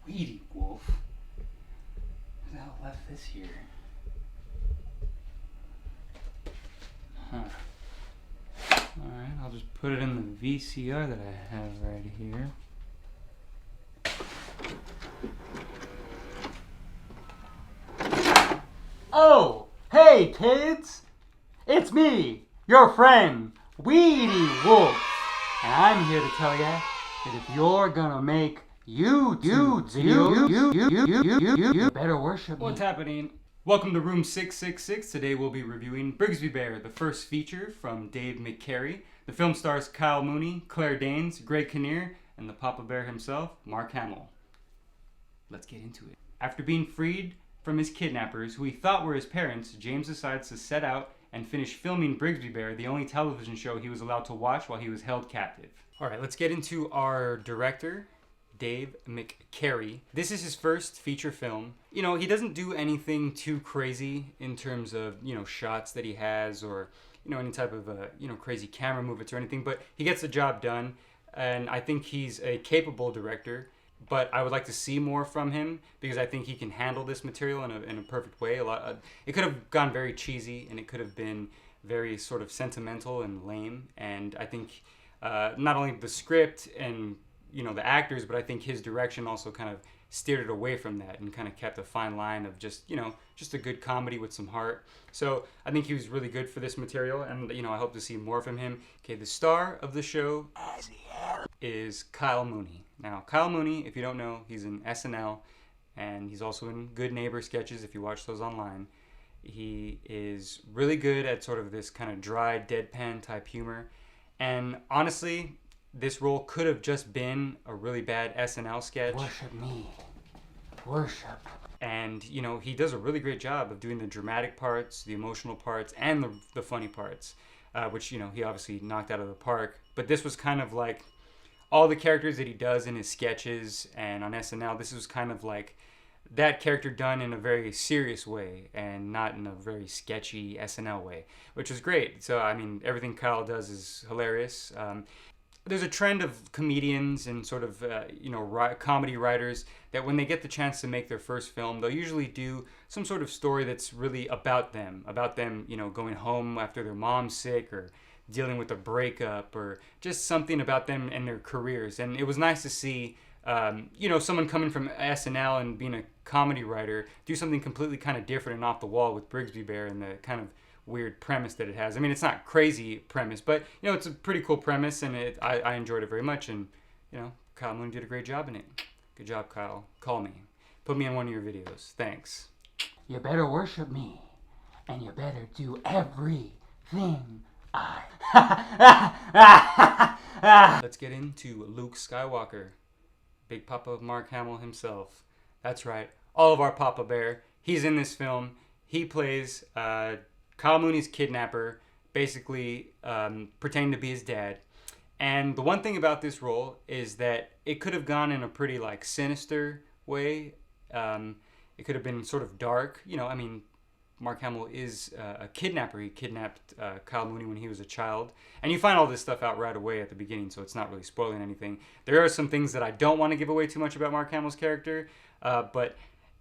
Weedy wolf? Who the hell left this here? Huh. Alright, I'll just put it in the VCR that I have right here. Oh, hey kids! It's me, your friend, Weedy Wolf. And I'm here to tell you that if you're gonna make you better worship me. What's happening? Welcome to Room 666. Today we'll be reviewing Brigsby Bear, the first feature from Dave McCary. The film stars Kyle Mooney, Claire Danes, Greg Kinnear, and the Papa Bear himself, Mark Hamill. Let's get into it. After being freed from his kidnappers, who he thought were his parents, James decides to set out and finish filming Brigsby Bear, the only television show he was allowed to watch while he was held captive. Alright, let's get into our director, Dave McCary. This is his first feature film. You know, he doesn't do anything too crazy in terms of, shots that he has or, any type of, crazy camera movements or anything, but he gets the job done, and I think he's a capable director. But I would like to see more from him because I think he can handle this material in a perfect way. It could have gone very cheesy and it could have been very sort of sentimental and lame. And I think not only the script and the actors, but I think his direction also kind of steered it away from that and kind of kept a fine line of just a good comedy with some heart. So I think he was really good for this material, and I hope to see more from him. Okay, the star of the show is Kyle Mooney. Now, Kyle Mooney, if you don't know, he's in SNL, and he's also in Good Neighbor sketches if you watch those online. He is really good at sort of this kind of dry, deadpan type humor. And honestly, this role could have just been a really bad SNL sketch. Worship me. Worship. And, he does a really great job of doing the dramatic parts, the emotional parts, and the funny parts, which, he obviously knocked out of the park. But this was kind of like all the characters that he does in his sketches and on SNL, this was kind of like that character done in a very serious way and not in a very sketchy SNL way, which was great. So, I mean, everything Kyle does is hilarious. There's a trend of comedians and sort of, comedy writers that when they get the chance to make their first film, they'll usually do some sort of story that's really about them, going home after their mom's sick or dealing with a breakup or just something about them and their careers. And it was nice to see, someone coming from SNL and being a comedy writer do something completely kind of different and off the wall with Brigsby Bear and the kind of weird premise that it has. I mean, it's not crazy premise, but, it's a pretty cool premise, and I enjoyed it very much. And, Kyle Mooney did a great job in it. Good job, Kyle. Call me. Put me in one of your videos. Thanks. You better worship me, and you better do everything Let's get into Luke Skywalker, Big Papa Mark Hamill himself. That's right, all of our Papa Bear. He's in this film. He plays Kyle Mooney's kidnapper, basically pretending to be his dad. And the one thing about this role is that it could have gone in a pretty sinister way. It could have been sort of dark. Mark Hamill is a kidnapper. He kidnapped Kyle Mooney when he was a child. And you find all this stuff out right away at the beginning, so it's not really spoiling anything. There are some things that I don't want to give away too much about Mark Hamill's character, but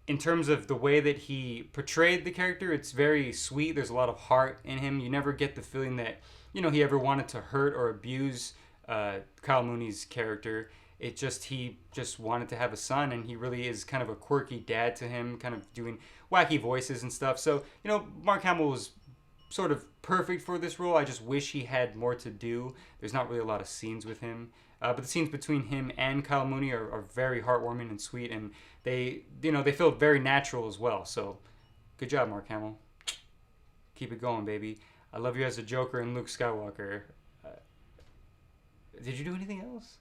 in terms of the way that he portrayed the character, it's very sweet. There's a lot of heart in him. You never get the feeling that, he ever wanted to hurt or abuse Kyle Mooney's character. He just wanted to have a son, and he really is kind of a quirky dad to him, kind of doing wacky voices and stuff. So, Mark Hamill was sort of perfect for this role. I just wish he had more to do. There's not really a lot of scenes with him. But the scenes between him and Kyle Mooney are very heartwarming and sweet, and they feel very natural as well. So, good job, Mark Hamill. Keep it going, baby. I love you as a Joker and Luke Skywalker. Did you do anything else?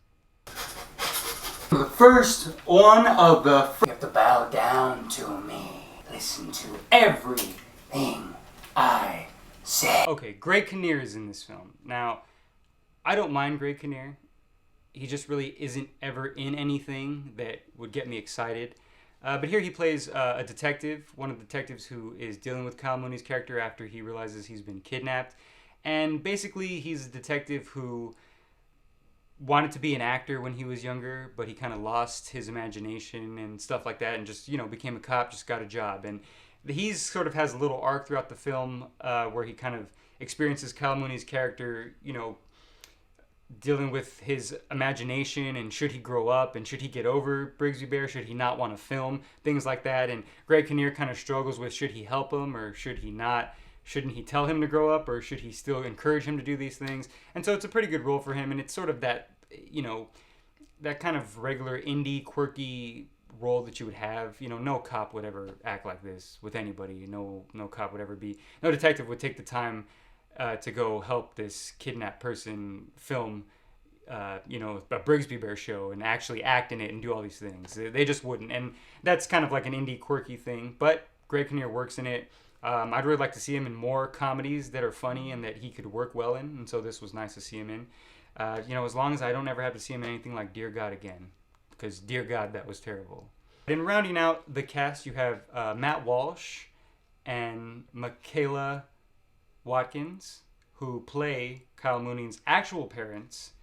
The first one of the... You have to bow down to me. Listen to everything I say. Okay, Greg Kinnear is in this film. Now, I don't mind Greg Kinnear. He just really isn't ever in anything that would get me excited. But here he plays a detective, one of the detectives who is dealing with Kyle Mooney's character after he realizes he's been kidnapped. And basically, he's a detective who wanted to be an actor when he was younger, but he kind of lost his imagination and stuff like that, and just, you know, became a cop, just got a job. And he's sort of has a little arc throughout the film where he kind of experiences Kyle Mooney's character, you know, dealing with his imagination and should he grow up and should he get over Brigsby Bear, should he not want to film, things like that. And Greg Kinnear kind of struggles with should he help him or should he not. Shouldn't he tell him to grow up, or should he still encourage him to do these things? And so it's a pretty good role for him, and it's sort of that, you know, that kind of regular indie, quirky role that you would have. You know, no cop would ever act like this with anybody. No cop would ever be, no detective would take the time to go help this kidnapped person film, you know, a Brigsby Bear show and actually act in it and do all these things. They just wouldn't. And that's kind of like an indie, quirky thing, but Greg Kinnear works in it. I'd really like to see him in more comedies that are funny and that he could work well in, and so this was nice to see him in. You know, as long as I don't ever have to see him in anything like Dear God again, because Dear God, that was terrible. In rounding out the cast, you have Matt Walsh and Michaela Watkins, who play Kyle Mooney's actual parents,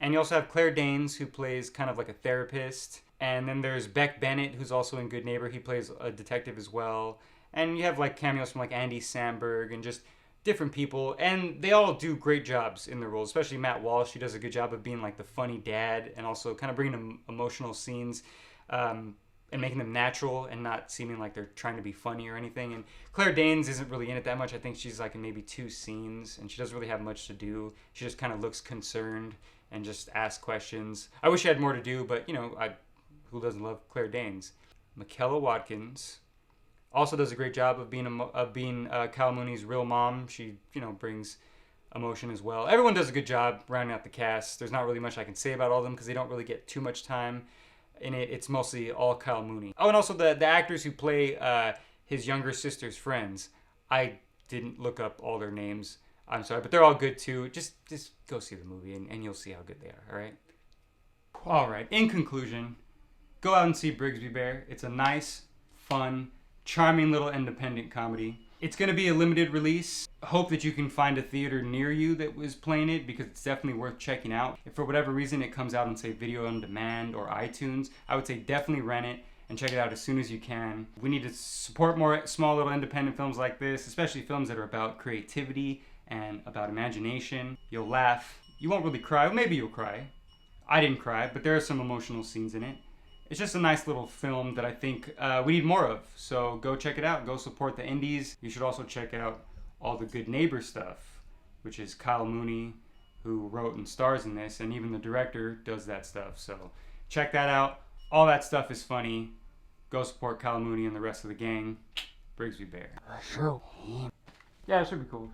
and you also have Claire Danes, who plays kind of like a therapist, and then there's Beck Bennett, who's also in Good Neighbor. He plays a detective as well. And you have like cameos from like Andy Samberg and just different people. And they all do great jobs in their roles, especially Matt Walsh. He does a good job of being like the funny dad and also kind of bringing them emotional scenes and making them natural and not seeming like they're trying to be funny or anything. And Claire Danes isn't really in it that much. I think she's like in maybe 2 scenes and she doesn't really have much to do. She just kind of looks concerned and just asks questions. I wish she had more to do, but you know, who doesn't love Claire Danes? Michaela Watkins also does a great job of being Kyle Mooney's real mom. She, you know, brings emotion as well. Everyone does a good job rounding out the cast. There's not really much I can say about all of them because they don't really get too much time in it. It's mostly all Kyle Mooney. Oh, and also the actors who play his younger sister's friends. I didn't look up all their names. I'm sorry, but they're all good too. Just go see the movie and you'll see how good they are, all right? All right, in conclusion, go out and see Brigsby Bear. It's a nice, fun, charming little independent comedy. It's going to be a limited release. Hope that you can find a theater near you that was playing it because it's definitely worth checking out. If for whatever reason it comes out on, say, video on demand or iTunes, I would say definitely rent it and check it out as soon as you can. We need to support more small little independent films like this, especially films that are about creativity and about imagination. You'll laugh. You won't really cry. Well, maybe you'll cry. I didn't cry, but there are some emotional scenes in it. It's just a nice little film that I think we need more of. So go check it out. Go support the indies. You should also check out all the Good Neighbor stuff, which is Kyle Mooney, who wrote and stars in this, and even the director does that stuff. So check that out. All that stuff is funny. Go support Kyle Mooney and the rest of the gang. Brigsby Bear. Sure. Yeah, it should be cool.